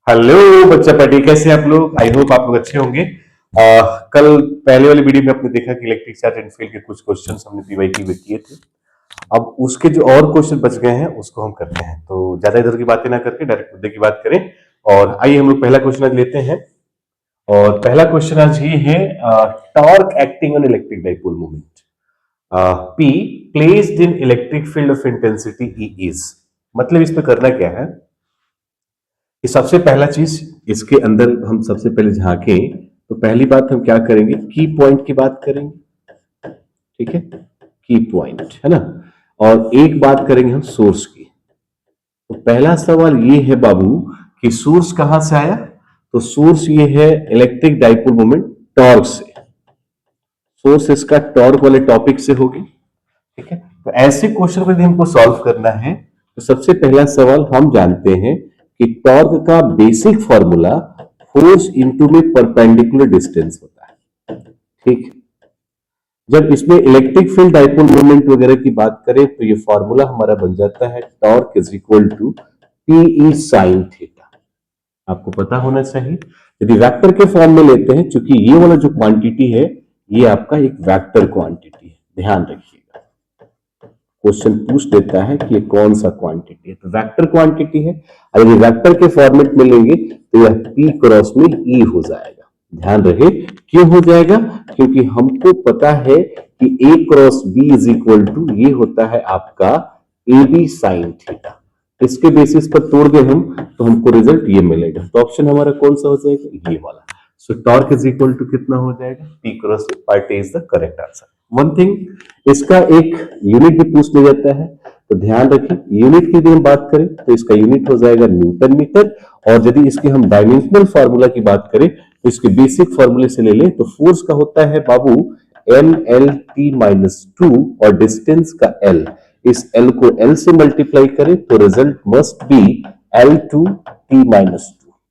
Hello बच्चा patty, कैसे हैं आप लोग? आई होप आप लोग अच्छे होंगे। कल पहले वाली वीडियो में आपने देखा कि इलेक्ट्रिक चार्ज एंड फील्ड के कुछ क्वेश्चंस हमने पीवाईक्यू में किए थे। अब उसके जो और क्वेश्चन बच गए हैं उसको हम करते हैं, तो ज्यादा इधर की बातें ना करके डायरेक्ट मुद्दे की बात करें। और आइए हम लोग पहला क्वेश्चन आज लेते हैं। और पहला क्वेश्चन आज ये है, torque acting on electric dipole moment P placed in electric field of intensity E is. मतलब इसमें करना क्या है कि सबसे पहला चीज इसके अंदर हम सबसे पहले झांके तो पहली बात हम क्या करेंगे, की पॉइंट की बात करेंगे। ठीक है, की पॉइंट है ना। और एक बात करेंगे हम सोर्स की। तो पहला सवाल ये है बाबू कि सोर्स कहां से आया, तो सोर्स ये है इलेक्ट्रिक डाइपोल मोमेंट टॉर्क से। सोर्स इसका टॉर्क वाले टॉपिक से होगी। ठीक है, तो ऐसे क्वेश्चन को यदि हमको सॉल्व करना है तो सबसे पहला सवाल हम जानते हैं कि टॉर्क का बेसिक फॉर्मूला फोर्स इनटू में परपेंडिकुलर डिस्टेंस होता है। ठीक, जब इसमें इलेक्ट्रिक फील्ड डाइपोल मोमेंट वगैरह की बात करें तो ये फॉर्मूला हमारा बन जाता है torque is equal to PE sine theta. आपको पता होना चाहिए। यदि वेक्टर के फॉर्म में लेते हैं, चूंकि ये वाला जो क्वांटिटी है ये आपका एक वेक्टर क्वांटिटी है, ध्यान रखिएगा। क्वेश्चन पूछ देता है कि ये कौन सा क्वांटिटी है, तो वेक्टर क्वांटिटी है। अगर वेक्टर के फॉर्मेट में लेंगे तो यह P क्रॉस में E हो जाएगा। ध्यान रहे, क्यों हो जाएगा? क्योंकि हमको पता है कि A cross B is equal to ये होता है आपका AB साइन थीटा। इसके बेसिस पर तोड़ दे हम तो हमको रिजल्ट ये मिलेगा। तो ऑप्शन हमारा कौन सा हो जाएगा? ये वाला। So torque is equal to कितना हो जाएगा? P cross part is the correct answer. One thing, इसका एक यूनिट भी पूछ लिया जाता है, तो ध्यान रखिए यूनिट की भी हम बात करें तो इसका यूनिट हो जाएगा न्यूटन मीटर। और यदि इसके हम डायमेंशनल फार्मूला की बात करें तो इसके बेसिक फार्मूले से ले लें तो फोर्स का होता है बाबू MLT-2 और डिस्टेंस का L। इस L को L से मल्टीप्लाई करें तो रिजल्ट मस्ट बी L2T-2।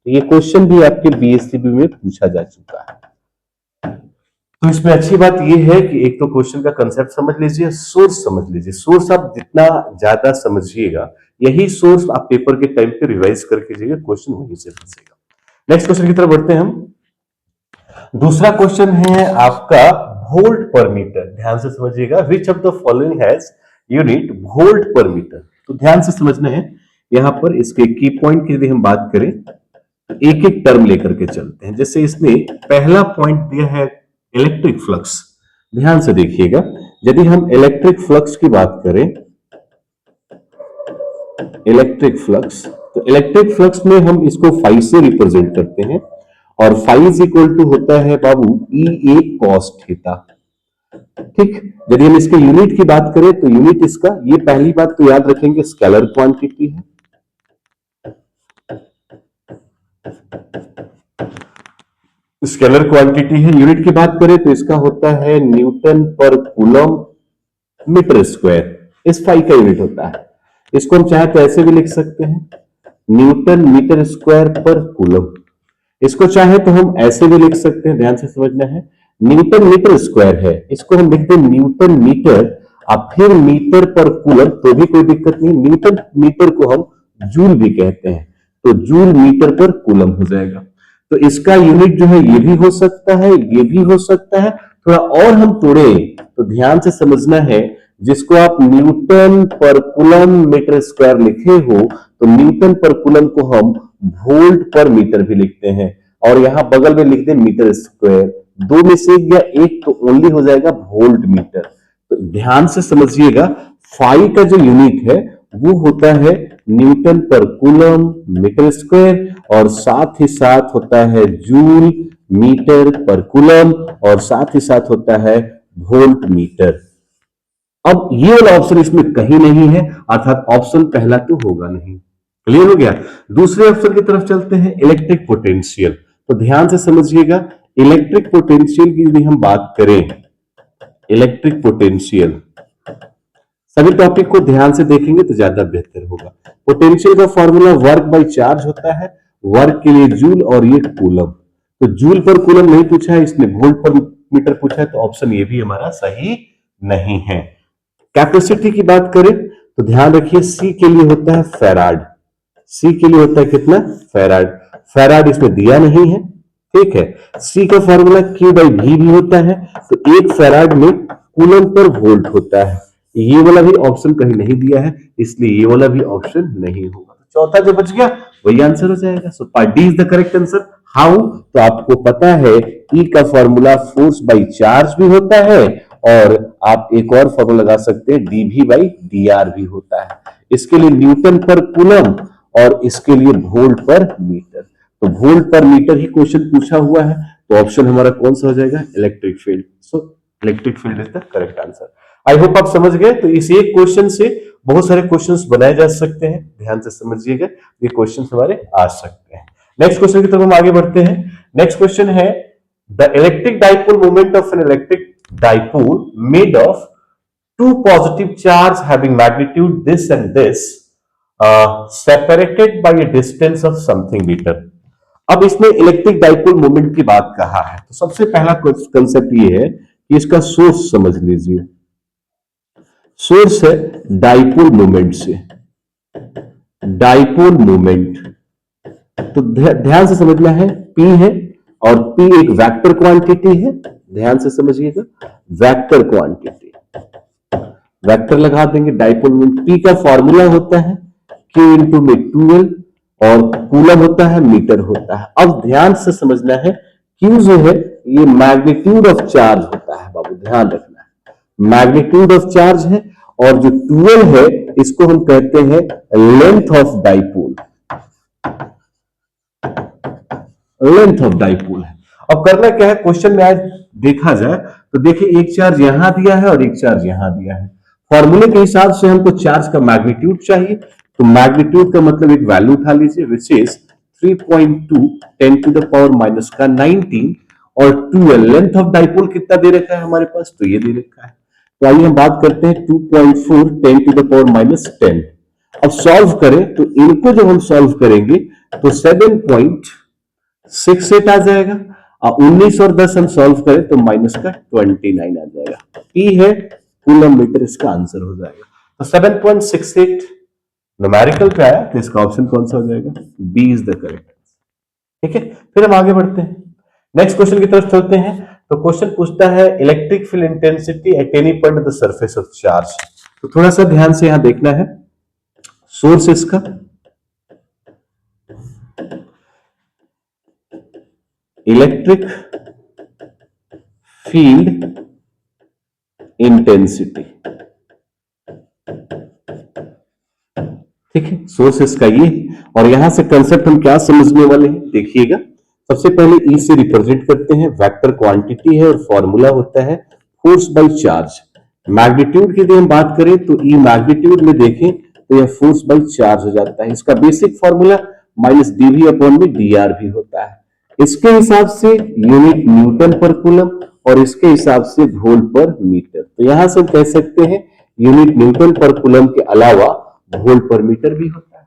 ये क्वेश्चन भी आपके बीएससीबी में पूछा जा चुका है। तो इसमें अच्छी बात यह है कि एक तो क्वेश्चन का कंसेप्ट समझ लीजिए, सोर्स समझ लीजिए। सोर्स आप जितना ज्यादा समझिएगा यही सोर्स आप पेपर के टाइम पे रिवाइज करके जाइए, क्वेश्चन वहीं से फंसेगा। नेक्स्ट क्वेश्चन की तरफ बढ़ते हैं हम। दूसरा क्वेश्चन है आपका वोल्ट पर मीटर। ध्यान से समझिएगा, विच of the following has unit volt पर मीटर। तो ध्यान से समझना है, यहां पर इसके की पॉइंट की यदि हम बात करें एक एक टर्म लेकर के चलते हैं। जैसे इसने पहला पॉइंट दिया है इलेक्ट्रिक फ्लक्स। ध्यान से देखिएगा, यदि हम इलेक्ट्रिक फ्लक्स की बात करें, इलेक्ट्रिक फ्लक्स, तो इलेक्ट्रिक फ्लक्स में हम इसको फाई से रिप्रेजेंट करते हैं और फाई इज इक्वल टू होता है बाबू ई ए कॉस थीटा। ठीक, यदि हम इसके यूनिट की बात करें तो यूनिट इसका, ये पहली बात तो याद रखेंगे, स्केलर क्वांटिटी है। स्केलर क्वांटिटी है। यूनिट की बात करें तो इसका होता है न्यूटन पर कूलम मीटर स्क्वायर। इस फाई का यूनिट होता है। इसको हम चाहे तो ऐसे भी लिख सकते हैं, न्यूटन मीटर स्क्वायर पर कूलम। इसको चाहे तो हम ऐसे भी लिख सकते हैं, ध्यान से समझना है, न्यूटन मीटर स्क्वायर है, इसको हम लिख दें न्यूटन मीटर और फिर मीटर पर कूलम, तो भी कोई दिक्कत नहीं। न्यूटन मीटर को हम जूल भी कहते हैं, तो जूल मीटर पर कूलम हो जाएगा। तो इसका यूनिट जो है ये भी हो सकता है, ये भी हो सकता है। थोड़ा और हम तोड़े तो ध्यान से समझना है, जिसको आप न्यूटन पर कूलम मीटर स्क्वायर लिखे हो तो न्यूटन पर कूलम को हम वोल्ट पर मीटर भी लिखते हैं और यहां बगल में लिख दें मीटर स्क्वायर। दो में से या एक तो ओनली हो जाएगा वोल्ट मीटर। तो ध्यान से समझिएगा, फाई का जो यूनिट है वो होता है न्यूटन पर कूलम मीटर स्क्वायर और साथ ही साथ होता है जूल मीटर पर कूलम और साथ ही साथ होता है वोल्ट मीटर। अब ये वाला ऑप्शन इसमें कहीं नहीं है, अर्थात ऑप्शन पहला तो होगा नहीं। क्लियर हो गया? दूसरे ऑप्शन की तरफ चलते हैं, इलेक्ट्रिक पोटेंशियल। तो ध्यान से समझिएगा, इलेक्ट्रिक पोटेंशियल की यदि हम बात करें, इलेक्ट्रिक पोटेंशियल, सभी टॉपिक को ध्यान से देखेंगे तो ज्यादा बेहतर होगा। पोटेंशियल का फॉर्मूला वर्क बाय चार्ज होता है, वर्क के लिए जूल और ये कूलम। तो जूल पर कूलम नहीं पूछा है, इसने वोल्ट पर मीटर पूछा है, तो ऑप्शन ये भी हमारा सही नहीं है। कैपेसिटी की बात करें तो ध्यान रखिए, सी के लिए होता है फैराड, सी के लिए होता है कितना, फेराड। फेराड इसमें दिया नहीं है, ठीक है। सी का फॉर्मूला Q बाई V भी होता है, तो एक फेराड में कूलम पर वोल्ट होता है। ये वाला भी ऑप्शन कहीं नहीं दिया है, इसलिए ये वाला भी ऑप्शन नहीं होगा। तो चौथा जो बच गया वही आंसर हो जाएगा। So part D is the correct answer. How, तो आपको पता है E का फॉर्मूला फोर्स बाई चार्ज भी होता है, और आप एक और फॉर्मूला लगा सकते हैं dV बाई dr भी होता है। इसके लिए न्यूटन पर कूलम और इसके लिए वोल्ट पर मीटर। तो वोल्ट पर मीटर ही क्वेश्चन पूछा हुआ है, तो ऑप्शन हमारा कौन सा हो जाएगा, electric field. So electric field is the correct answer. I hope आप समझ गए। तो इस एक क्वेश्चन से बहुत सारे क्वेश्चंस बनाए जा सकते हैं, ध्यान से समझिएगा, ये क्वेश्चंस हमारे आ सकते हैं। नेक्स्ट क्वेश्चन की तरफ हम आगे बढ़ते हैं। नेक्स्ट क्वेश्चन है the electric dipole moment of an electric dipole made of two positive charge having magnitude this and this separated by a distance of something meter। अब इसमें इलेक्ट्रिक डाइपोल मोमेंट की बात कहा है, तो सबसे पहला कंसेप्ट ये है कि इसका सोर्स समझ लीजिए। सोर्स है डाइपोल मोमेंट से, डाइपोल मोमेंट, तो ध्यान से समझना है, P है और P एक वेक्टर क्वांटिटी है, ध्यान से समझिएगा, वेक्टर क्वांटिटी, वेक्टर लगा देंगे। डाइपोल मोमेंट P का फॉर्मूला होता है Q इंटू में 12 और कूलम होता है, मीटर होता है। अब ध्यान से समझना है, Q जो है ये मैग्नीट्यूड ऑफ चार्ज होता है, बाबू ध्यान रखना है, मैग्नीट्यूड ऑफ चार्ज है, और जो 12 है इसको हम कहते हैं length of dipole, length of dipole है। अब करना क्या है, क्वेश्चन में आज देखा जाए तो देखिए एक चार्ज यहां दिया है और एक चार्ज यहां दिया है। फॉर्मूले के हिसाब से हमको चार्ज का मैग्नीट्यूड चाहिए, तो मैग्नीट्यूड का मतलब एक वैल्यू उठा लीजिए which is 3.2 10 to the power minus का 19 और 12। लेंथ ऑफ डाइपोल कितना दे रखा है हमारे पास, तो ये दे रखा है। तो आइए हम बात करते हैं 2.4 10 टू द पावर माइनस 10। अब सॉल्व करें तो इनको जब हम सॉल्व करेंगे तो 7.68 आ जाएगा, और 19 और 10 हम सॉल्व करें तो माइनस का 29 आ जाएगा। P है कूलम मीटर, इसका आंसर हो जाएगा। तो 7.68 न्यूमेरिकल पे आया, तो इसका ऑप्शन कौन सा हो जाएगा, B is the correct answer. ठीक है, फिर हम आगे बढ़ते हैं, नेक्स्ट क्वेश्चन की तरफ चलते हैं। तो क्वेश्चन पूछता है electric field intensity at any point of the surface of charge. तो थोड़ा सा ध्यान से यहां देखना है, सोर्स इसका इलेक्ट्रिक फील्ड इंटेंसिटी, ठीक है, सोर्स इसका ये, और यहां से कंसेप्ट हम क्या समझने वाले हैं देखिएगा। सबसे पहले ई से रिप्रेजेंट करते हैं, वेक्टर क्वांटिटी है और फॉर्मूला होता है फोर्स बाय चार्ज। मैग्नीट्यूड की यदि हम बात करें तो ई मैग्नीट्यूड में देखें तो यह फोर्स बाय चार्ज हो जाता है। इसका basic formula minus dv upon में dr भी होता है। इसके हिसाब से यूनिट न्यूटन पर कूलम और इसके हिसाब से वोल्ट पर मीटर। तो यहां से हम कह सकते हैं यूनिट न्यूटन पर कूलम के अलावा वोल्ट पर मीटर भी होता है।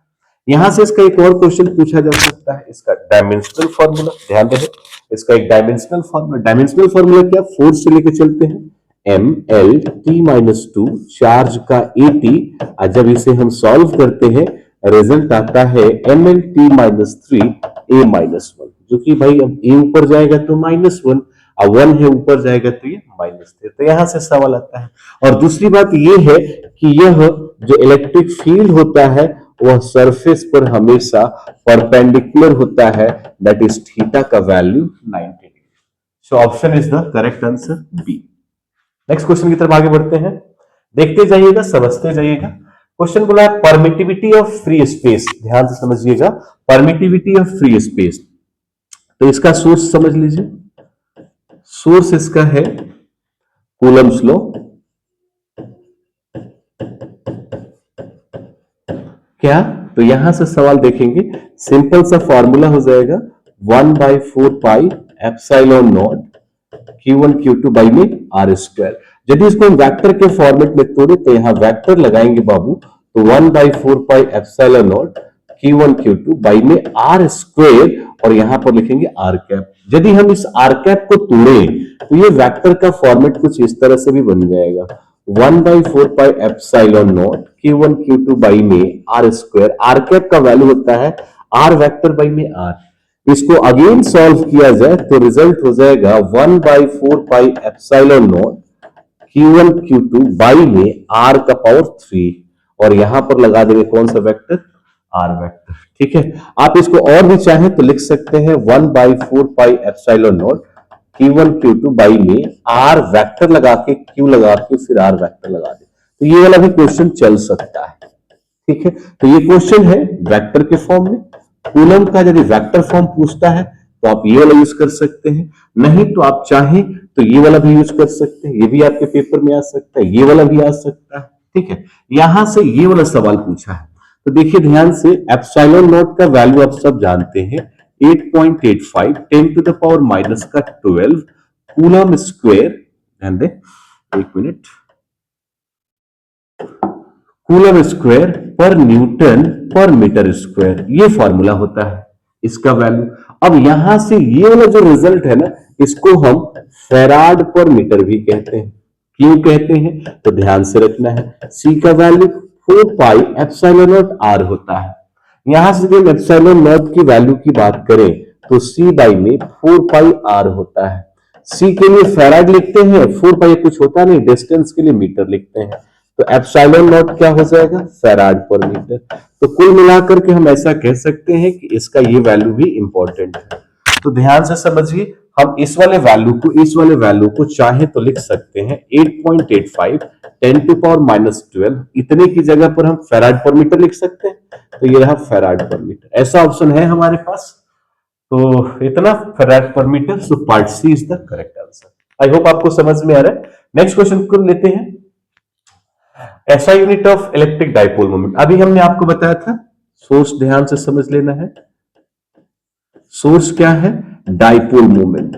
यहां से इसका एक और क्वेश्चन पूछा जा सकता है, इसका डायमेंशनल फॉर्मूला, ध्यान रहे इसका एक डायमेंशनल फॉर्मूला। डायमेंशनल फॉर्मूला क्या, फोर्स से लेके चलते हैं ml(t-2) चार्ज का at, जब इसे हम सॉल्व करते हैं रिजल्ट आता है ml(t-3 a-1), जो कि भाई अब a ऊपर जाएगा तो -1, और 1 है ऊपर जाएगा तो ये -3। तो यहां से सवाल आता है। और दूसरी बात ये है कि यह जो इलेक्ट्रिक फील्ड होता है वह सरफेस पर हमेशा परपेंडिकुलर होता है, दैट इज थीटा का value 90 degree. So option is the correct answer B. Next question की तरफ आगे बढ़ते हैं, देखते जाइएगा, समझते जाइएगा। क्वेश्चन बोला है परमिटिविटी ऑफ फ्री स्पेस, ध्यान से समझिएगा, परमिटिविटी ऑफ फ्री स्पेस। तो इसका सोर्स समझ लीजिए, सोर्स इसका है कूलम्स लॉ। क्या, तो यहां से सवाल देखेंगे, सिंपल सा फॉर्मूला हो जाएगा 1/4 pi epsilon naught Q1 Q2 by में r²। यदि इसको हम वेक्टर के फॉर्मेट में तोड़े तो यहां वेक्टर लगाएंगे बाबू, तो 1/4 pi epsilon naught Q1 Q2 by में r², और यहां पर लिखेंगे r कैप। यदि हम इस r कैप को तोड़े तो ये वेक्टर का फॉर्मेट कुछ इस तरह से भी बन जाएगा, 1/4 pi epsilon naught Q1 Q2 by में आर स्क्वायर, आर कैप का वैल्यू होता है आर वेक्टर बाई में आर। इसको अगेन सॉल्व किया जाए तो रिजल्ट हो जाएगा 1/4 pi epsilon naught Q1 Q2 by में आर का पावर 3, और यहां पर लगा देंगे कौन सा वेक्टर, आर वेक्टर। ठीक है, आप इसको और भी चाहें तो लिख सकते हैं 1/4 pi epsilon naught Q1 Q2 by में आर वेक्टर लगा के Q लगा के फिर आर वेक्टर लगा दे, तो ये वाला भी क्वेश्चन चल सकता है। ठीक है, तो ये क्वेश्चन है वेक्टर के फॉर्म में। कूलम का यदि वेक्टर फॉर्म पूछता है तो आप ये वाला यूज कर सकते हैं, नहीं तो आप चाहें तो ये वाला भी यूज कर सकते हैं, ये भी आपके पेपर में आ सकता है, ये वाला भी आ सकता है। ठीक है, यहां से ये वाला सवाल पूछा है तो देखिए ध्यान से, एप्सिलॉन नॉट का वैल्यू आप सब जानते हैं 8.85 10 टू द पावर माइनस का 12 कूलम स्क्वायर, ध्यान दें, एक मिनट, कूलम स्क्वायर पर न्यूटन पर मीटर स्क्वायर, ये फॉर्मूला होता है इसका वैल्यू। अब यहां से ये वाला जो रिजल्ट है ना, इसको हम फैराड पर मीटर भी कहते हैं। क्यों कहते हैं तो ध्यान से रखना है, सी का value 4 pi epsilon naught R होता है। यहां से जब एप्सिलॉन नॉट की वैल्यू की बात करें तो सी बाई में 4 पाई आर होता है। सी के लिए फैराड लिखते हैं, 4 पाई कुछ होता नहीं, डिस्टेंस के लिए मीटर लिखते हैं, तो एप्सिलॉन नॉट क्या हो जाएगा, फैराड पर मीटर। तो कुल मिलाकर के हम ऐसा कह सकते हैं कि इसका ये वैल्यू भी इंपॉर्टेंट है। तो ध्यान से समझिए, हम इस वाले वैल्यू को चाहे तो लिख सकते हैं 8.85 10 टू पावर माइनस 12, इतने की जगह पर हम फैराड पर मीटर लिख सकते हैं, तो ये रहा फैराड पर मीटर, ऐसा ऑप्शन है हमारे पास। तो इतना farad per metre, so part C is the correct answer. I hope आपको समझ में आ रहा है। नेक्स्ट क्वेश्चन को लेते हैं, ऐसा unit of electric dipole moment. अभी हमने आपको बताया था, सोर्स ध्यान से समझ लेना है, सोर्स क्या है, डाइपोल मोमेंट।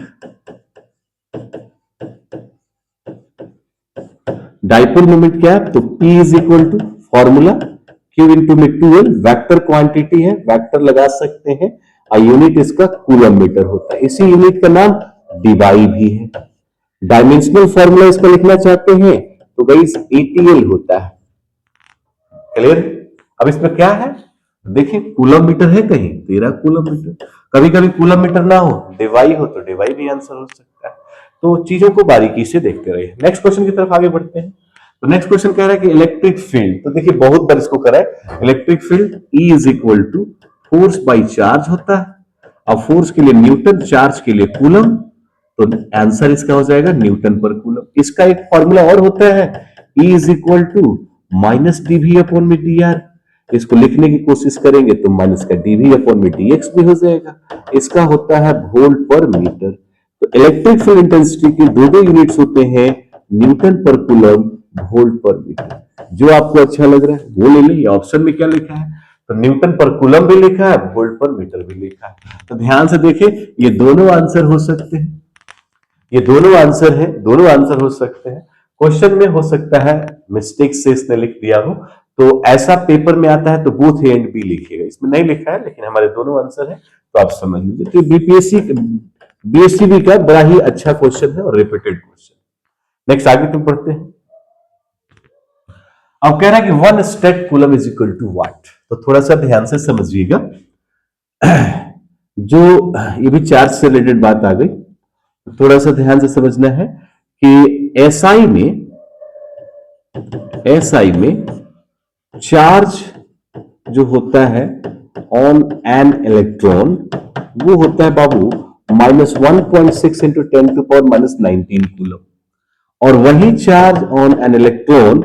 डाइपोल मोमेंट क्या है, तो P is equal to formula Q into में 2L, वेक्टर क्वांटिटी है, वेक्टर लगा सकते हैं, और यूनिट इसका कूलम मीटर होता है, इसी यूनिट का नाम डिवाई भी है। डायमेंशनल फॉर्मूला इसका लिखना चाहते हैं तो गाइस ATL होता है, क्लियर। अब इसमें क्या है, देखिए कूलम मीटर है कहीं, 13 कूलम मीटर, कभी कभी कूलम मीटर ना हो, डिवाई हो तो डिवाई भी आंसर हो सकता है। तो चीजों को बारीकी से देखते रहिए। नेक्स्ट क्वेश्चन की तरफ आगे बढ़ते हैं। तो नेक्स्ट क्वेश्चन कह रहा है कि इलेक्ट्रिक फील्ड, तो देखिए बहुत बार इसको करा है, electric field E is equal to force by charge होता है, अब फोर्स के लिए न्यूटन, चार्ज के लिए कूलम, तो आंसर इसका हो जाएगा न्यूटन पर कूलम। इसका एक फॉर्मूला और होता है, E is equal to minus dV upon में dr, इसको लिखने की कोशिश करेंगे तो माइनस का dV अपॉन में dx भी हो जाएगा। इसका होता है वोल्ट पर मीटर। तो इलेक्ट्रिक फील्ड इंटेंसिटी के दो यूनिट्स होते हैं, न्यूटन पर कूलम, वोल्ट पर मीटर। जो आपको अच्छा लग रहा है वो ले लें। ऑप्शन में क्या लिखा है, तो न्यूटन पर कूलम भी लिखा है, वोल्ट पर मीटर भी लिखा है। तो ध्यान से देखिए, ये दोनों आंसर हो सकते हैं, ये दोनों आंसर है, दोनों आंसर हो सकते हैं। क्वेश्चन में हो सकता है मिस्टेक से इसने लिख दिया हो, तो ऐसा पेपर में आता है तो बोथ ए एंड बी लिखिएगा, इसमें नहीं लिखा है लेकिन हमारे दोनों आंसर है, तो आप समझ लीजिए। तो बीएससी का बड़ा ही अच्छा क्वेश्चन है और रिपीटेड क्वेश्चन। नेक्स्ट आगे तुम पढ़ते हैं। अब कह रहा है कि 1 statcoulomb is equal to what, तो थोड़ा सा ध्यान से समझिएगा। जो ये भी चार्ज से रिलेटेड बात आ गई, थोड़ा सा ध्यान से समझना है कि एसआई में चार्ज जो होता है ऑन एन इलेक्ट्रॉन, वो होता है बाबू -1.6 इंटू 10 टू पावर -19 कूलम, और वही charge on an electron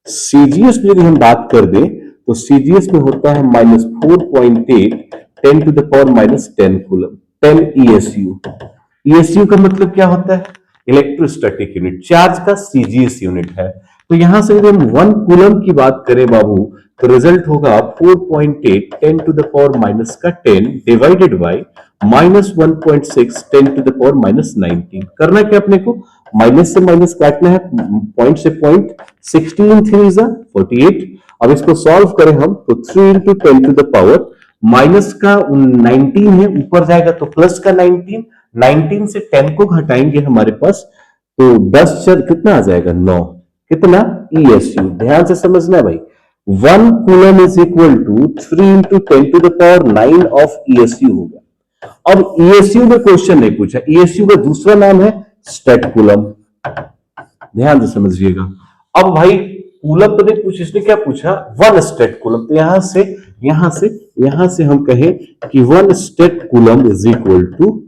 CGS में यदि हम बात कर दें तो सीजीएस में होता है -4.8 10 to the power -10 coulomb, 10 ESU। ESU का मतलब क्या होता है, इलेक्ट्रोस्टैटिक यूनिट, चार्ज का सीजीएस यूनिट है। तो यहां से यदि हम 1 कूलम की बात करें बाबू, तो रिजल्ट होगा 4.8 10 to the power -10 divided by -1.6 10 to the power -19। करना क्या अपने को, माइनस से माइनस काटना है, पॉइंट से पॉइंट, 16 3 is 48। अब इसको सॉल्व करें हम तो 3 into 10 to the power, minus का 19 है, ऊपर जाएगा तो प्लस का 19, 19 से 10 को घटाएंगे हमारे पास, तो 10 कितना आ जाएगा 9, कितना ESU, ध्यान से समझना है भाई। 1 coulomb is equal to 3 into 10 to the power 9 of ESU होगा। अब ESU में क्वेश्चन नहीं पूछा, ESU का दूसरा नाम है स्टेट कूलम, ध्यान से समझिएगा। अब भाई कूलम तो नहीं पूछा, इसने क्या पूछा, 1 स्टेट कूलम। तो यहां से हम कहें कि 1 statcoulomb is equal to,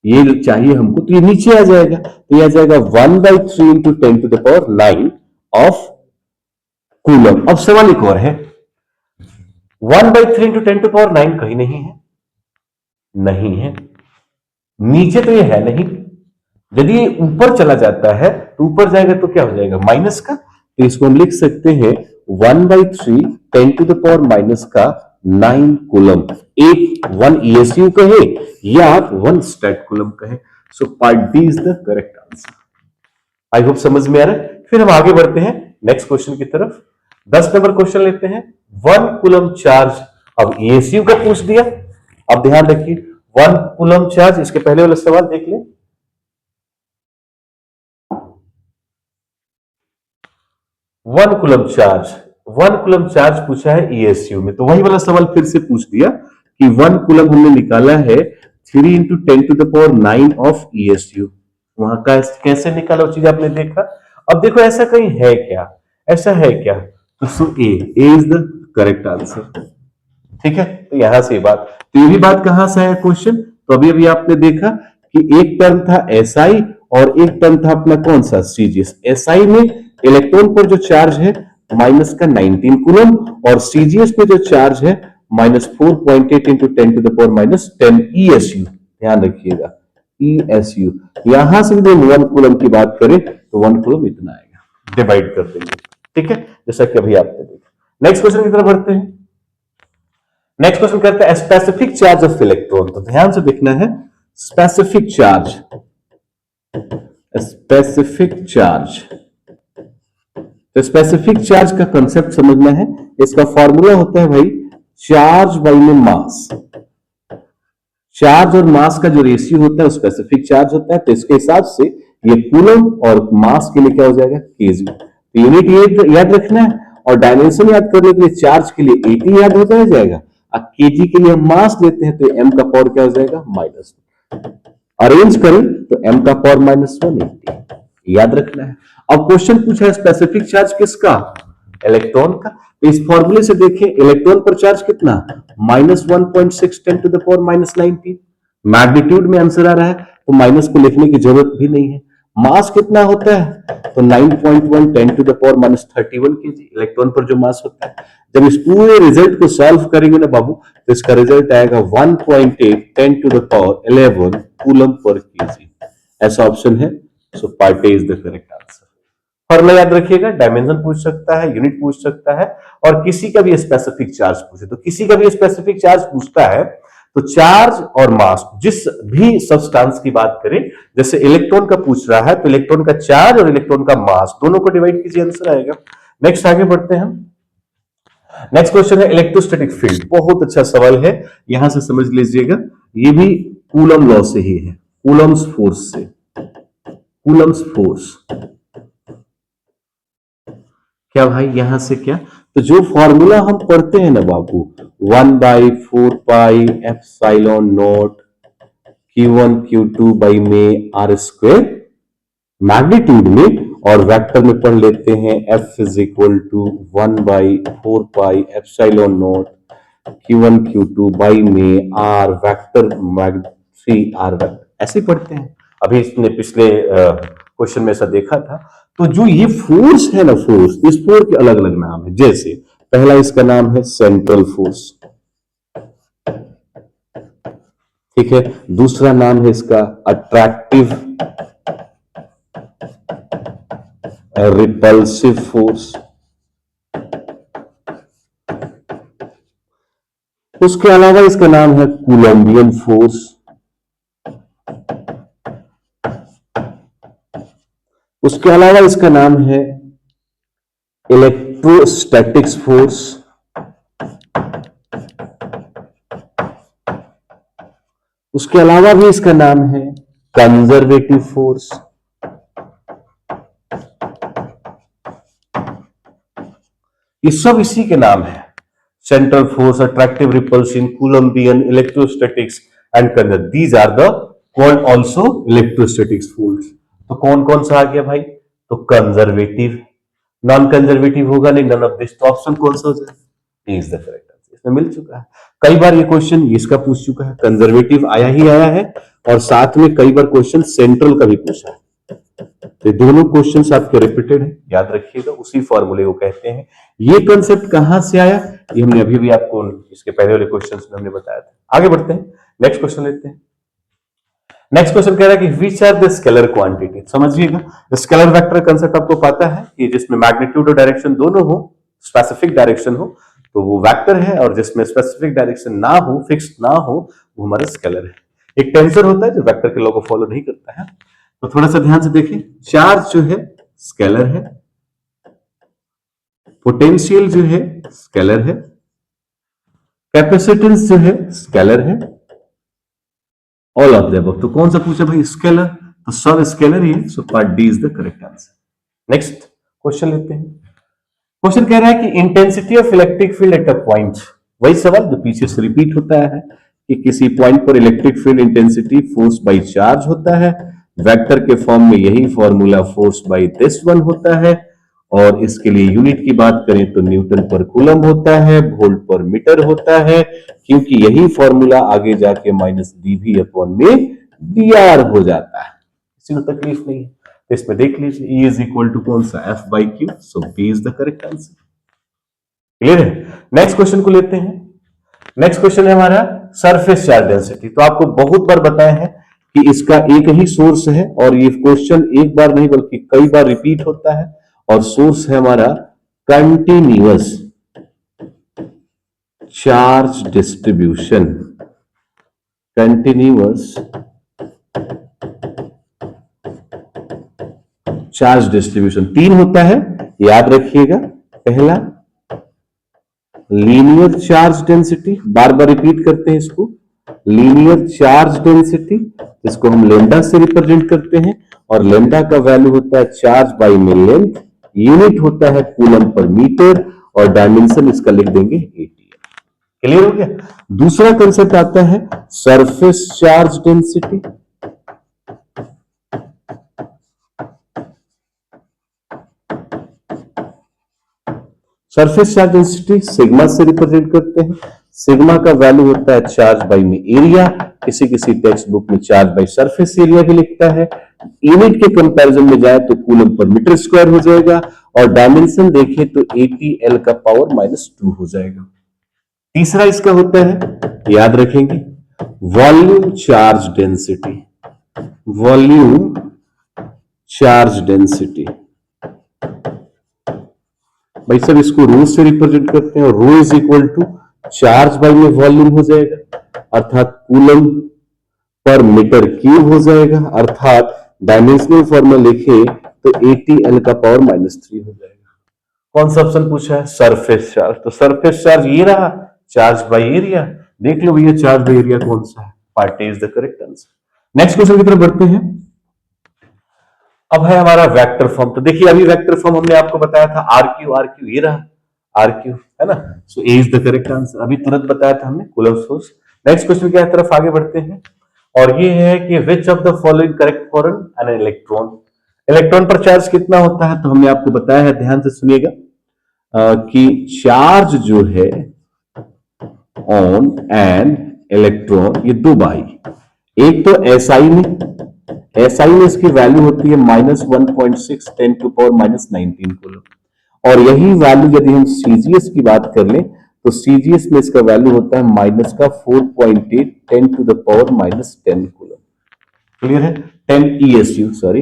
ये चाहिए हमको, तो ये नीचे आ जाएगा, तो ये आ जाएगा 1/3 into 10 to the power 9 of coulomb. अब सवाल एक और है, 1/3 इंटू 10 टू पावर 9 कहीं नहीं है, नहीं है, नीचे तो ये है नहीं। यदि ये ऊपर चला जाता है तो ऊपर जाएगा तो क्या हो जाएगा, माइनस का। तो इसको हम लिख सकते हैं 1/3 10 टू द पावर माइनस का 9 कूलम। एक 1 ESU कहे या 1 स्टेट कूलम कहे। So part D is the correct answer. I hope समझ में आ रहा है। फिर हम आगे बढ़ते हैं नेक्स्ट क्वेश्चन की तरफ। 10 नंबर क्वेश्चन लेते हैं। 1 कूलम चार्ज, अब ESU का पूछ दिया। अब ध्यान रखिए 1 कूलम चार्ज, इसके पहले वाला सवाल देख लें। 1 कूलम चार्ज, 1 कूलम चार्ज पूछा है ESU में, तो वही वाला सवाल फिर से पूछ दिया कि 1 कूलम हमने निकाला है 3 into 10 to the power 9 of ESU। वहां का कैसे निकाला वो चीज आपने देखा। अब देखो ऐसा कहीं है क्या, ऐसा है क्या, तो सो ए इज द करेक्ट आंसर। ठीक है, तो यहां से बात, तो ये भी बात कहां से आया क्वेश्चन, तो अभी अभी आपने देखा कि एक टर्म था SI और एक टर्म था अपना कौन सा CGS। SI में इलेक्ट्रॉन पर जो चार्ज है माइनस का 19 कूलम और CGS पे जो चार्ज है minus 4.8 into 10 to the power minus 10 ESU। ध्यान रखिएगा ESU, यहां से भी 1 कूलम की बात करें तो 1 कूलम इतना आएगा, डिवाइड कर देंगे। ठीक है, जैसा कि अभी आपने देखा। नेक्स्ट क्वेश्चन की तरफ बढ़ते हैं। नेक्स्ट क्वेश्चन करते हैं स्पेसिफिक चार्ज ऑफ इलेक्ट्रॉन। तो ध्यान से देखना है स्पेसिफिक चार्ज, स्पेसिफिक चार्ज। तो स्पेसिफिक चार्ज का कंसेप्ट समझना है। इसका फॉर्मूला होता है भाई चार्ज बाई में मास। चार्ज और मास का जो रेशियो होता है स्पेसिफिक चार्ज होता है। तो इसके हिसाब से ये कूलम और मास के लिए क्या हो जाएगा, केजी। तो यूनिट ये याद रखना है और डायमेंशन याद करने के लिए चार्ज के लिए 80 याद होता है जाएगा, और केजी के लिए हम मास लेते हैं तो m का पावर क्या हो जाएगा माइनस। अरेंज करें तो m का पावर माइनस 180 याद रखना है। अब क्वेश्चन पूछा है स्पेसिफिक चार्ज किसका, इलेक्ट्रॉन का। तो इस फॉर्मूले से देखिए इलेक्ट्रॉन पर चार्ज कितना, minus 1.6 10 to the power minus 19। Magnitude में आंसर आ रहा है तो माइनस को लिखने की जरूरत भी नहीं है। मास कितना होता है तो 9.1 10 to the power minus 31 KG electron पर जो मास होता है। जब इस पूरे रिजल्ट को सॉल्व करेंगे ना बाबू तो इसका रिजल्ट आएगा 1.8 10 टू द पावर 11 कूलम पर केजी। ऐसा ऑप्शन है। So part A is the correct answer. Formula याद रखिएगा, डायमेंशन पूछ सकता है, यूनिट पूछ सकता है, और किसी का भी स्पेसिफिक चार्ज पूछे तो किसी का भी स्पेसिफिक चार्ज पूछता है तो चार्ज और मास जिस भी सब्सटेंस की बात करें, जैसे इलेक्ट्रॉन का पूछ रहा है तो इलेक्ट्रॉन का चार्ज और इलेक्ट्रॉन का मास दोनों को डिवाइड कीजिए, आंसर आएगा। नेक्स्ट आगे बढ़ते हैं। नेक्स्ट क्वेश्चन है इलेक्ट्रोस्टैटिक फील्ड। बहुत अच्छा सवाल है, यहां से समझ लीजिएगा, ये भी कूलम लॉ से ही है, कूलम्स फोर्स से। कूलम्स फोर्स क्या भाई, यहां से क्या, तो जो फॉर्मूला हम पढ़ते हैं ना बाबू 1/4 pi epsilon naught Q1 Q2 by में R स्क्वायर मैग्नीट्यूड में, और वेक्टर में पढ़ लेते हैं F is equal to 1/4 pi epsilon naught Q1 Q2 by में R वेक्टर 3R वेक्टर, ऐसे पढ़ते हैं। अभी इसने पिछले क्वेश्चन में ऐसा देखा था। तो जो ये फोर्स है ना, फोर्स, इस फोर्स के अलग अलग नाम है। जैसे पहला इसका नाम है सेंट्रल फोर्स, ठीक है। दूसरा नाम है इसका अट्रैक्टिव रिपल्सिव फोर्स। उसके अलावा इसका नाम है कूलम्बियन फोर्स। उसके अलावा इसका नाम है इलेक्ट्रोस्टैटिक्स फोर्स। उसके अलावा भी इसका नाम है कंजर्वेटिव फोर्स। ये सब इसी के नाम है, central force, attractive repulsion, Coulombian, electrostatics and conservative, these are the called also electrostatics force. तो कौन कौन सा आ गया भाई? तो कंजर्वेटिव, नॉन कंजर्वेटिव होगा नहीं, नन ऑफ दिस। तो ऑप्शन कौन सा हो जाएगा? Is the correct answer. इसमें मिल चुका है, कई बार ये क्वेश्चन इसका पूछ चुका है, कंजर्वेटिव आया ही आया है, और साथ में कई बार क्वेश्चन सेंट्रल का भी पूछा है। तो दोनों क्वेश्चंस आपके रिपीटेड है, याद रखिएगा, उसी फॉर्मूले को कहते हैं। ये कंसेप्ट कहां से आया, ये हमने अभी भी आपको इसके पहले वाले क्वेश्चंस में हमने बताया था। आगे बढ़ते हैं, नेक्स्ट क्वेश्चन लेते हैं। नेक्स्ट क्वेश्चन कह रहा है कि which are the scalar quantity. समझिएगा, स्केलर वेक्टर कंसेप्ट आपको पता है कि जिसमें मैग्नीट्यूड और डायरेक्शन दोनों हो, स्पेसिफिक डायरेक्शन हो तो वो वेक्टर है, और जिसमें स्पेसिफिक डायरेक्शन ना हो, फिक्स्ड ना हो, वो हमारा स्केलर है। एक टेंसर होता है जो वेक्टर के लॉ को फॉलो नहीं करता है। तो थोड़ा सा ध्यान से देखिए, चार्ज जो है स्केलर है, पोटेंशियल जो है स्केलर है, कैपेसिटेंस जो है स्केलर है, ऑल ऑफ द अबव। तो कौन सा पूछा भाई? स्केलर। तो सब स्केलर ही है, so part D is the correct answer. Next question लेते हैं। क्वेश्चन कह रहा है कि intensity of electric field at a point, वही सवाल जो पीछे से रिपीट होता है कि किसी पॉइंट पर electric field intensity force by charge होता है। वेक्टर के फॉर्म में यही formula force by this one होता है, और इसके लिए यूनिट की बात करें तो न्यूटन पर कूलम होता है, वोल्ट पर मीटर होता है, क्योंकि यही फॉर्मूला आगे जाके माइनस dV अपॉन में dr हो जाता है। किसी को तकलीफ नहीं है तो इसमें देख लीजिए, E इज इक्वल टू कौन सा? F by Q. So B is the correct answer. Clear है? नेक्स्ट क्वेश्चन को लेते हैं। नेक्स्ट क्वेश्चन है हमारा सरफेस चार्ज डेंसिटी। तो आपको बहुत बार बताया है कि इसका एक ही सोर्स है, और ये क्वेश्चन एक बार नहीं बल्कि कई बार रिपीट होता है, और सोर्स है हमारा continuous charge distribution. Continuous charge distribution तीन होता है, याद रखिएगा। पहला लीनियर चार्ज डेंसिटी, बार बार रिपीट करते हैं इसको, लीनियर चार्ज डेंसिटी, इसको हम लेंडा से रिप्रेजेंट करते हैं, और लेंडा का वैल्यू होता है charge by mean length, unit होता है कूलम पर मीटर, और डायमेंशन इसका लिख देंगे ATM। क्लियर हो गया? दूसरा कंसेप्ट आता है surface charge density. Surface charge density sigma से रिप्रेजेंट करते हैं। सिग्मा का वैल्यू होता है चार्ज बाई में एरिया, किसी किसी टेक्स्ट बुक में चार्ज बाई सरफेस एरिया भी लिखता है। यूनिट के कंपैरिजन में जाए तो कूलम पर मीटर स्क्वायर हो जाएगा, और डायमेंशन देखें तो ATL का पावर -2 हो जाएगा। तीसरा इसका होता है, याद रखेंगे, volume charge density. Volume charge density भाई सब इसको रो से रिप्रेजेंट करते हैं, और rho is equal to charge by में वॉल्यूम हो जाएगा, अर्थात कूलम पर मीटर क्यूब हो जाएगा, अर्थात डायमेंशनल फॉर्मूला लिखे तो ATL का पावर -3 हो जाएगा। कौन सा ऑप्शन पूछा है? Surface charge. तो सरफेस चार्ज ये रहा, चार्ज बाई एरिया। देख लो भैया चार्ज बाई एरिया कौन सा है? Part A is the correct answer. Next question की तरफ बढ़ते हैं। अब है हमारा वेक्टर फॉर्म। तो देखिए अभी वेक्टर फॉर्म हमने आपको बताया था RQ ये रहा, RQ है ना। सो ए इज द करेक्ट आंसर। अभी तुरंत बताया था हमने कूलम फोर्स। नेक्स्ट क्वेश्चन की तरफ आगे बढ़ते हैं, और ये है कि which of the following correct for an electron. Electron पर चार्ज कितना होता है? तो हमने आपको बताया है, ध्यान से सुनिएगा, कि चार्ज जो है ऑन एन इलेक्ट्रॉन, ये दो बाई, एक तो SI में इसकी वैल्यू होती है -1.6 10 टू पावर -19 कूलम, और यही वैल्यू यदि हम CGS की बात कर लें तो CGS में इसका वैल्यू होता है -4.8 10 to the power -10 coulomb. Clear है? 10 ESU, सॉरी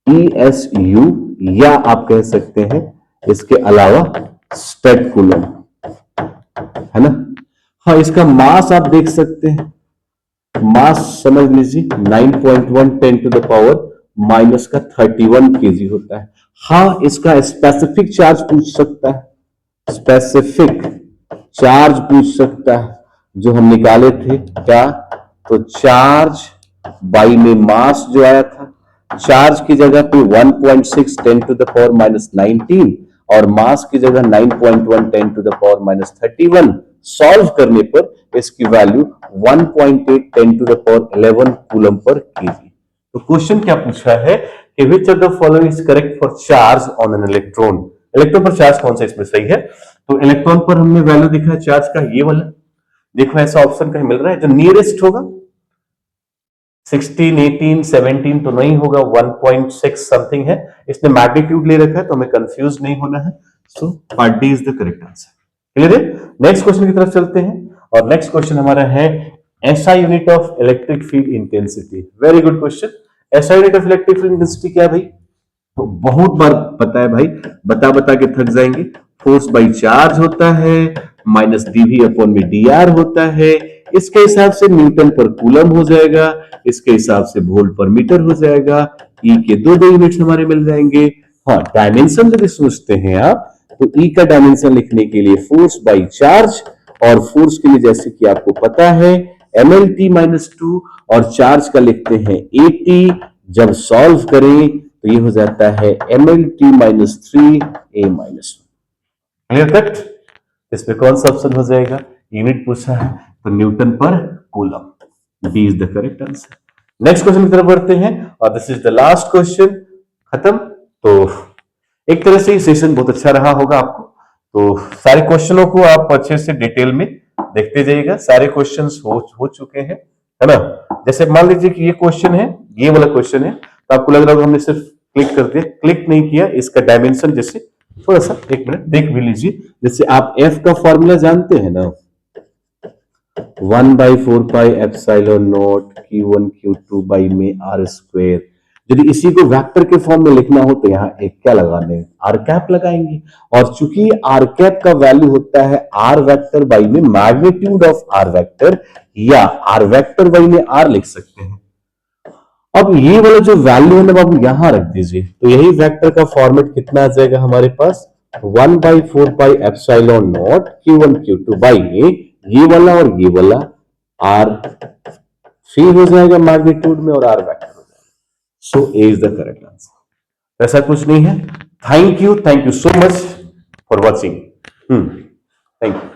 ESU, या आप कह सकते हैं इसके अलावा स्टेट कूलम, है ना। हाँ, इसका मास आप देख सकते हैं, मास समझ लीजिए 9.1 10 टू द पावर -31 kg होता है। हाँ, इसका स्पेसिफिक चार्ज पूछ सकता है, स्पेसिफिक चार्ज पूछ सकता है, जो हम निकाले थे क्या? तो चार्ज बाई में मास जो आया था, चार्ज की जगह पे 1.6 10 टू द पावर -19, और मास की जगह 9.1 10 to the power minus 31 solve करने पर इसकी value 1.8 10 to the power 11 coulomb पर केजी। तो क्वेश्चन क्या पूछा है कि which of the following is correct for charge on an electron. Electron पर चार्ज कौन सा इसमें सही है? तो इलेक्ट्रॉन पर हमने वैल्यू देखा है चार्ज का, ये वाला देखो, ऐसा ऑप्शन कहीं मिल रहा है जो नियरेस्ट होगा 16 18 17 तो नहीं होगा, 1.6 समथिंग है। इसने मैग्नीट्यूड ले रखा है तो हमें कंफ्यूज नहीं होना है। So part D is the correct answer. Clear है? नेक्स्ट क्वेश्चन की तरफ चलते हैं और नेक्स्ट क्वेश्चन हमारा है SI unit of electric field intensity. Very good question. SI unit of electric field intensity क्या है भाई? तो बहुत बार पता है भाई, बता बता के थक जाएंगे। फोर्स बाई चार्ज होता है माइनस डीवी अपॉन में डी आर होता है, इसके हिसाब से न्यूटन पर कूलम हो जाएगा, इसके हिसाब से वोल्ट पर मीटर हो जाएगा। ई के दो यूनिट्स हमारे मिल जाएंगे। हाँ, डायमेंशन यदि सोचते हैं आप तो ई का डायमेंशन लिखने के लिए फोर्स बाई चार्ज, और फोर्स के लिए जैसे कि आपको पता है mlt माइनस 2 और चार्ज का लिखते हैं 80। जब सॉल्व करें तो ये हो जाता है mlt minus 3 a minus 1। Clear cut? इसमें कौन सा ऑप्शन हो जाएगा? यूनिट पूछा है तो न्यूटन पर coulomb. D is the correct answer. Next question की तरफ बढ़ते हैं और this is the last question. खत्म। तो एक तरह से सेशन बहुत अच्छा रहा होगा आपको, तो सारे क्वेश्चनों को आप अच्छे से डिटेल में देखते जाइएगा। सारे क्वेश्चंस हो चुके हैं, है ना? जैसे मान लीजिए कि ये क्वेश्चन है, ये वाला क्वेश्चन है, तो आपको लग रहा होगा हमने सिर्फ क्लिक कर दिया, क्लिक नहीं किया। इसका डायमेंशन जैसे थोड़ा सा एक मिनट देख भी लीजिए। जैसे आप एफ का फॉर्मूला जानते हैं ना, 1/4 epsilon naught Q1 Q2 by में आर स्क्वायर। यदि इसी को वेक्टर के फॉर्म में लिखना हो तो यहाँ एक क्या लगाने, आर कैप लगाएंगे। और चूंकि आर कैप का वैल्यू होता है आर वेक्टर बाई में मैग्नीट्यूड ऑफ आर वेक्टर, या आर वेक्टर बाई में आर लिख सकते हैं। अब ये वाला जो वैल्यू है ना आप यहां रख दीजिए, तो यही वेक्टर का फॉर्मेट कितना आ जाएगा हमारे पास, 1/4 epsilon naught Q1 Q2 by में ये वाला और ये वाला आर सी हो जाएगा मैग्नीट्यूड में और आर वेक्टर हो जाएगा। सो ए इज द करेक्ट आंसर। ऐसा कुछ नहीं है। Thank you so much for watching. Thank you.